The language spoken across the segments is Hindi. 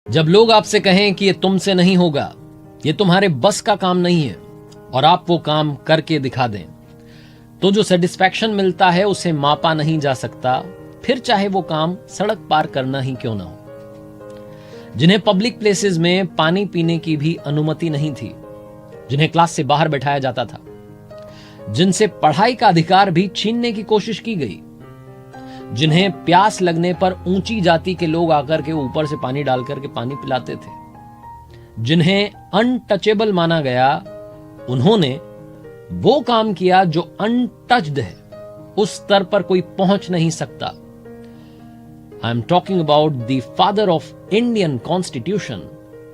जब लोग आपसे कहें कि ये तुमसे नहीं होगा, ये तुम्हारे बस का काम नहीं है, और आप वो काम करके दिखा दें, तो जो सेटिस्फैक्शन मिलता है उसे मापा नहीं जा सकता, फिर चाहे वो काम सड़क पार करना ही क्यों ना हो। जिन्हें पब्लिक प्लेसेस में पानी पीने की भी अनुमति नहीं थी, जिन्हें क्लास से बाहर बैठाया जाता था, जिनसे पढ़ाई का अधिकार भी छीनने की कोशिश की गई, जिन्हें प्यास लगने पर ऊंची जाति के लोग आकर के ऊपर से पानी डालकर के पानी पिलाते थे, जिन्हें अनटचेबल माना गया, उन्होंने वो काम किया जो अनटच्ड है, उस स्तर पर कोई पहुंच नहीं सकता। I am talking about the father of Indian constitution,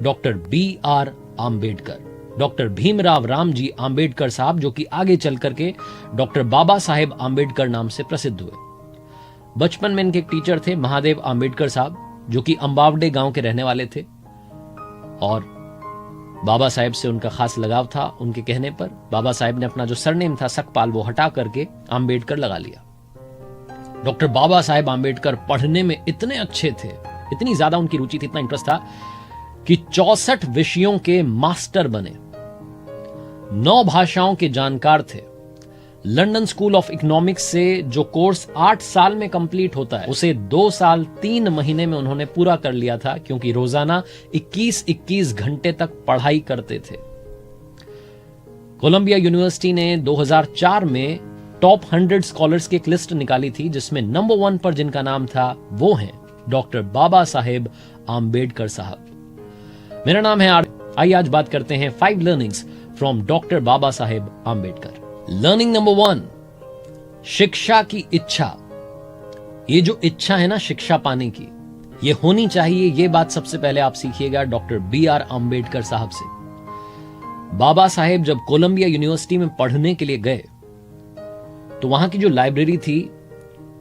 doctor B.R. Ambedkar, doctor Bhimrao Ramji Ambedkar साहब, जो कि आगे चल करके डॉक्टर बाबा साहेब आंबेडकर नाम से प्रसिद्ध हुए। बचपन में इनके एक टीचर थे महादेव आंबेडकर साहब, जो कि अंबावडे गांव के रहने वाले थे, और बाबा साहेब से उनका खास लगाव था। उनके कहने पर बाबा साहेब ने अपना जो सरनेम था सकपाल, वो हटा करके आंबेडकर लगा लिया। डॉक्टर बाबा साहेब आंबेडकर पढ़ने में इतने अच्छे थे, इतनी ज्यादा उनकी रुचि थी, इतना इंटरेस्ट था कि 64 विषयों के मास्टर बने, 9 भाषाओं के जानकार थे। लंदन स्कूल ऑफ इकोनॉमिक्स से जो कोर्स 8 साल में कंप्लीट होता है, उसे 2 साल 3 महीने में उन्होंने पूरा कर लिया था, क्योंकि रोजाना 21-21 घंटे तक पढ़ाई करते थे। कोलंबिया यूनिवर्सिटी ने 2004 में टॉप 100 स्कॉलर्स की एक लिस्ट निकाली थी, जिसमें नंबर 1 पर जिनका नाम था वो हैं डॉक्टर बाबा साहेब आंबेडकर साहब। मेरा नाम है आइए आज बात करते हैं 5 learnings from doctor Babasaheb Ambedkar. Learning number 1, शिक्षा की इच्छा। ये जो इच्छा है ना शिक्षा पाने की, ये होनी चाहिए। ये बात सबसे पहले आप सीखिएगा डॉक्टर B.R. आंबेडकर साहब से। बाबा साहेब जब कोलंबिया यूनिवर्सिटी में पढ़ने के लिए गए, तो वहां की जो लाइब्रेरी थी,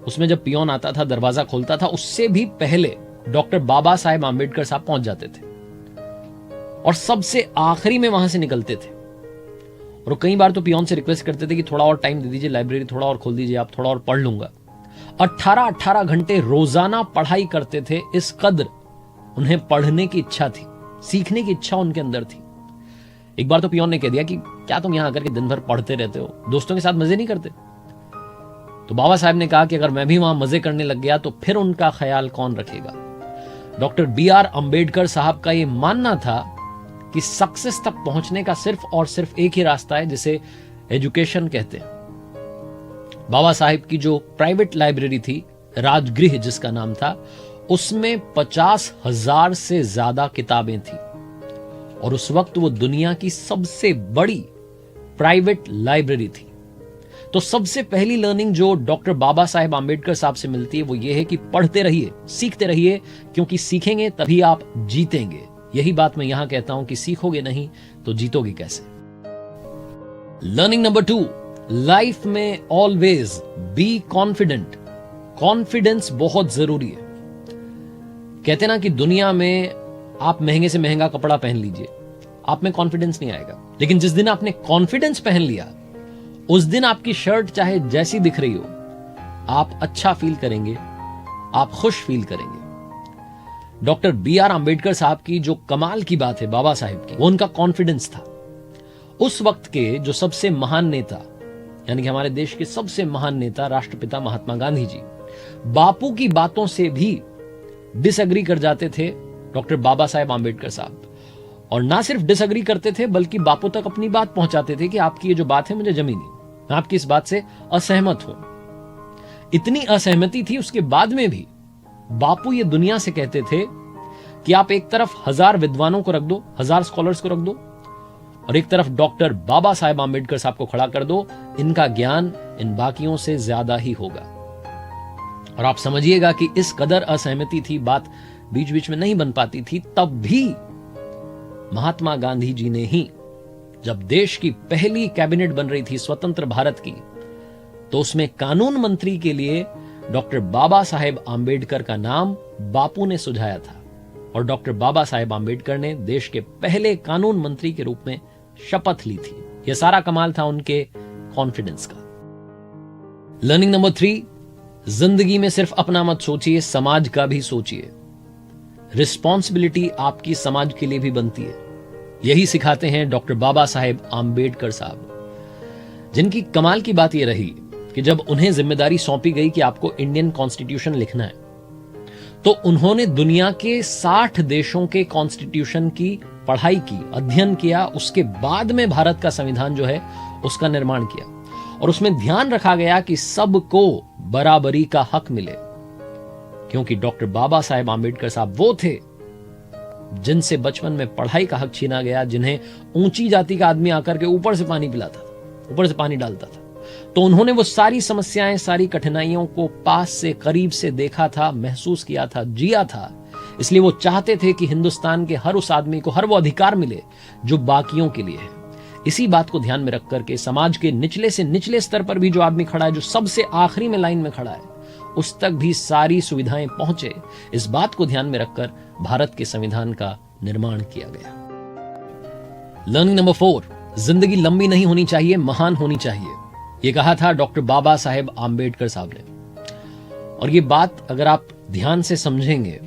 उसमें जब पियोन आता था, दरवाजा खोलता था, उससे भी पहले डॉक्टर बाबा साहेब आंबेडकर साहब पहुंच जाते थे और सबसे आखिरी में वहां से निकलते थे। और कई बार तो पियोन से रिक्वेस्ट करते थे कि थोड़ा और टाइम दे दीजिए, लाइब्रेरी थोड़ा और खोल दीजिए, आप थोड़ा और पढ़ लूंगा। 18-18 घंटे रोजाना पढ़ाई करते थे। इस कदर उन्हें पढ़ने की इच्छा थी, सीखने की इच्छा उनके अंदर थी। एक बार तो पियोन ने कह दिया कि क्या तुम यहां आकर के दिन भर पढ़ते रहते हो, दोस्तों के साथ मजे नहीं करते? तो बाबा साहब ने कहा कि अगर मैं भी वहां मजे करने लग गया तो फिर उनका ख्याल कौन रखेगा। Doctor B.R. आंबेडकर साहब का यह मानना था कि सक्सेस तक पहुंचने का सिर्फ और सिर्फ एक ही रास्ता है, जिसे एजुकेशन कहते हैं। बाबा साहिब की जो प्राइवेट लाइब्रेरी थी, राजगृह जिसका नाम था, उसमें 50,000 से ज्यादा किताबें थी, और उस वक्त वो दुनिया की सबसे बड़ी प्राइवेट लाइब्रेरी थी। तो सबसे पहली लर्निंग जो डॉक्टर बाबा साहेब आंबेडकर साहब से मिलती है वो ये है कि पढ़ते रहिए, सीखते रहिए, क्योंकि सीखेंगे तभी आप जीतेंगे। यही बात मैं यहां कहता हूं कि सीखोगे नहीं तो जीतोगे कैसे। लर्निंग नंबर 2, लाइफ में ऑलवेज बी कॉन्फिडेंट। कॉन्फिडेंस बहुत जरूरी है। कहते ना कि दुनिया में आप महंगे से महंगा कपड़ा पहन लीजिए, आप में कॉन्फिडेंस नहीं आएगा, लेकिन जिस दिन आपने कॉन्फिडेंस पहन लिया, उस दिन आपकी शर्ट चाहे जैसी दिख रही हो, आप अच्छा फील करेंगे, आप खुश फील करेंगे। Doctor B.R. आंबेडकर साहब की जो कमाल की बात है बाबा साहेब की, वो उनका कॉन्फिडेंस था। उस वक्त के जो सबसे महान नेता, यानी कि हमारे देश के सबसे महान नेता राष्ट्रपिता महात्मा गांधी जी, बापू की बातों से भी डिसएग्री कर जाते थे डॉक्टर बाबा साहेब आंबेडकर साहब। और ना सिर्फ डिसएग्री करते थे, बल्कि बापू तक अपनी बात पहुंचाते थे कि आपकी ये जो बात है मुझे जमी नहीं, मैं आपकी इस बात से असहमत हूं। इतनी असहमति थी, उसके बाद में भी बापू ये दुनिया से कहते थे कि आप एक तरफ 1000 विद्वानों को रख दो, 1000 स्कॉलर्स को रख दो, और एक तरफ डॉक्टर बाबा साहेब आंबेडकर साहब को खड़ा कर दो, इनका ज्ञान इन बाकियों से ज्यादा ही होगा। और आप समझिएगा कि इस कदर असहमति थी, बात बीच बीच में नहीं बन पाती थी, तब भी महात्मा गांधी जी ने ही, जब देश की पहली कैबिनेट बन रही थी स्वतंत्र भारत की, तो उसमें कानून मंत्री के लिए डॉक्टर बाबा साहेब आंबेडकर का नाम बापू ने सुझाया था, और डॉक्टर बाबा साहेब आंबेडकर ने देश के पहले कानून मंत्री के रूप में शपथ ली थी। यह सारा कमाल था उनके कॉन्फिडेंस का। लर्निंग नंबर 3, जिंदगी में सिर्फ अपना मत सोचिए, समाज का भी सोचिए। रिस्पॉन्सिबिलिटी आपकी समाज के लिए भी बनती है। यही सिखाते हैं डॉक्टर बाबा साहेब आम्बेडकर साहब, जिनकी कमाल की बात यह रही कि जब उन्हें जिम्मेदारी सौंपी गई कि आपको इंडियन कॉन्स्टिट्यूशन लिखना है, तो उन्होंने दुनिया के 60 देशों के कॉन्स्टिट्यूशन की पढ़ाई की, अध्ययन किया। उसके बाद में भारत का संविधान जो है उसका निर्माण किया, और उसमें ध्यान रखा गया कि सबको बराबरी का हक मिले, क्योंकि डॉक्टर बाबा साहेब आम्बेडकर साहब वो थे जिनसे बचपन में पढ़ाई का हक छीना गया, जिन्हें ऊंची जाति का आदमी आकर के ऊपर से पानी पिलाता था, ऊपर से पानी डालता था। तो उन्होंने वो सारी समस्याएं, सारी कठिनाइयों को पास से, करीब से देखा था, महसूस किया था, जिया था। इसलिए वो चाहते थे कि हिंदुस्तान के हर उस आदमी को हर वो अधिकार मिले जो बाकियों के लिए है। इसी बात को ध्यान में रख करके समाज के निचले से निचले स्तर पर भी जो आदमी खड़ा है, जो सबसे आखिरी में लाइन में खड़ा है, उस तक भी सारी सुविधाएं पहुंचे, इस बात को ध्यान में रखकर भारत के संविधान का निर्माण किया गया। लर्निंग नंबर 4, जिंदगी लंबी नहीं होनी चाहिए, महान होनी चाहिए। ये कहा था डॉक्टर बाबा साहेब आम्बेडकर साहब ने। और ये बात अगर आप ध्यान से समझेंगे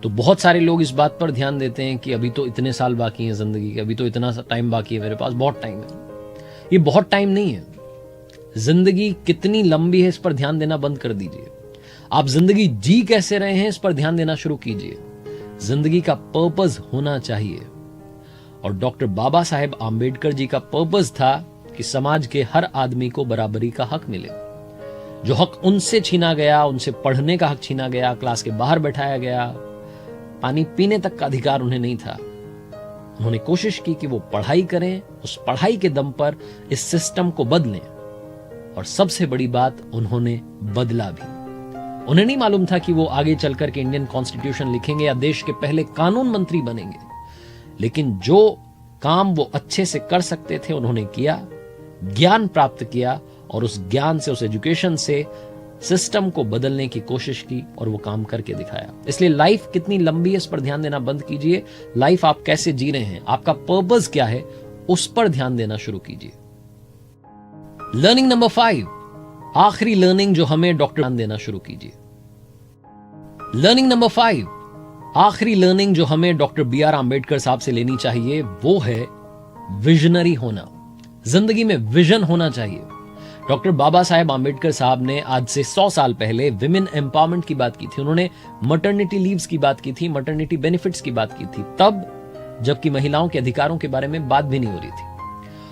तो बहुत सारे लोग इस बात पर ध्यान देते हैं कि अभी तो इतने साल बाकी हैं जिंदगी के, अभी तो इतना टाइम बाकी है, मेरे पास बहुत टाइम है। ये बहुत टाइम नहीं है। जिंदगी कितनी लंबी है इस पर ध्यान देना बंद कर दीजिए। आप जिंदगी जी कैसे रहे हैं इस पर ध्यान देना शुरू कीजिए। जिंदगी का पर्पस होना चाहिए, और डॉक्टर बाबा साहेब आम्बेडकर जी का पर्पस था कि समाज के हर आदमी को बराबरी का हक मिले। जो हक उनसे छीना गया, उनसे पढ़ने का हक छीना गया, क्लास के बाहर बैठाया गया, पानी पीने तक का अधिकार उन्हें नहीं था, उन्होंने कोशिश की कि वो पढ़ाई करें, उस पढ़ाई के दम पर इस सिस्टम को बदलें। और सबसे बड़ी बात, उन्होंने बदला भी। उन्हें नहीं मालूम था कि वो आगे चलकर के इंडियन कॉन्स्टिट्यूशन लिखेंगे या देश के पहले कानून मंत्री बनेंगे, लेकिन जो काम वो अच्छे से कर सकते थे उन्होंने किया, ज्ञान प्राप्त किया, और उस ज्ञान से, उस एजुकेशन से सिस्टम को बदलने की कोशिश की, और वो काम करके दिखाया। इसलिए लाइफ कितनी लंबी है इस पर ध्यान देना बंद कीजिए। लाइफ आप कैसे जी रहे हैं, आपका पर्पस क्या है, उस पर ध्यान देना शुरू कीजिए। लर्निंग नंबर 5, आखिरी लर्निंग जो हमें डॉक्टर ध्यान देना शुरू कीजिए। लर्निंग नंबर 5, आखिरी लर्निंग जो हमें डॉक्टर BR आम्बेडकर साहब से लेनी चाहिए वो है विजनरी होना। जिंदगी में विजन होना चाहिए। डॉक्टर बाबा साहेब आम्बेडकर साहब ने आज से 100 साल पहले विमेन एम्पावरमेंट की बात की थी, उन्होंने मटर्निटी लीव्स की बात की थी, मटर्निटी बेनिफिट्स की बात की थी, तब जबकि महिलाओं के अधिकारों के बारे में बात भी नहीं हो रही थी।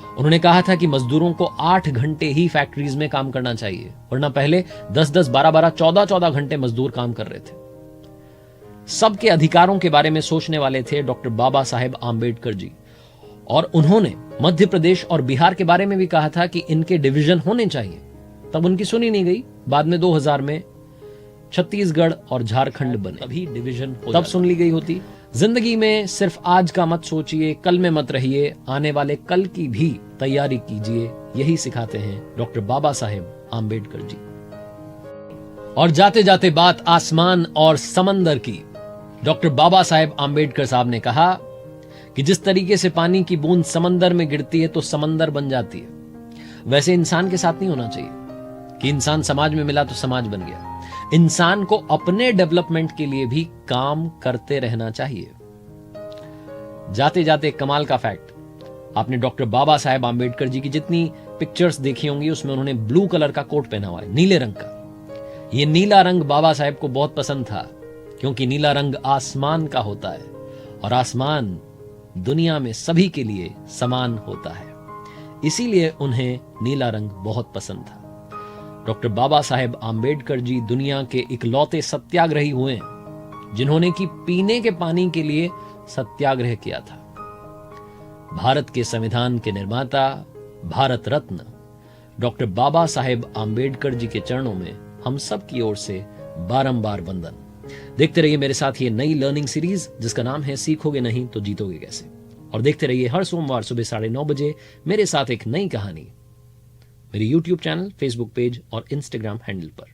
उन्होंने कहा था कि मजदूरों को 8 घंटे ही फैक्ट्रीज में काम करना चाहिए, वरना पहले 10-10, 12-12, 14-14 घंटे मजदूर काम कर रहे थे। सबके अधिकारों के बारे में सोचने वाले थे डॉक्टर बाबा साहेब आम्बेडकर जी, और उन्होंने मध्य प्रदेश और बिहार के बारे में भी कहा था कि इनके डिवीजन होने चाहिए। तब उनकी सुनी नहीं गई। बाद में 2000 में छत्तीसगढ़ और झारखंड बने, अभी डिवीजन तब सुन ली गई होती। जिंदगी में सिर्फ आज का मत सोचिए, कल में मत रहिए, आने वाले कल की भी तैयारी कीजिए। यही सिखाते हैं डॉक्टर बाबा साहेब आम्बेडकर जी। और जाते जाते बात आसमान और समंदर की। डॉक्टर बाबा साहेब आम्बेडकर साहब ने कहा कि जिस तरीके से पानी की बूंद समंदर में गिरती है तो समंदर बन जाती है, वैसे इंसान के साथ नहीं होना चाहिए कि इंसान समाज में मिला तो समाज बन गया। इंसान को अपने डेवलपमेंट के लिए भी काम करते रहना चाहिए। जाते जाते कमाल का फैक्ट, आपने डॉक्टर बाबा साहेब आम्बेडकर जी की जितनी पिक्चर्स देखी होंगी उसमें उन्होंने ब्लू कलर का कोट पहना हुआ है, नीले रंग का। ये नीला रंग बाबा साहेब को बहुत पसंद था, क्योंकि नीला रंग आसमान का होता है, और आसमान दुनिया में सभी के लिए समान होता है, इसीलिए उन्हें नीला रंग बहुत पसंद था। डॉक्टर बाबा साहेब आम्बेडकर जी दुनिया के इकलौते सत्याग्रही हुए जिन्होंने कि पीने के पानी के लिए सत्याग्रह किया था। भारत के संविधान के निर्माता, भारत रत्न डॉक्टर बाबा साहेब आम्बेडकर जी के चरणों में हम सब की ओर से बारंबार वंदन। देखते रहिए मेरे साथ ये नई लर्निंग सीरीज जिसका नाम है सीखोगे नहीं तो जीतोगे कैसे। और देखते रहिए हर सोमवार सुबह 9:30 बजे मेरे साथ एक नई कहानी, मेरे YouTube चैनल, Facebook पेज और Instagram हैंडल पर।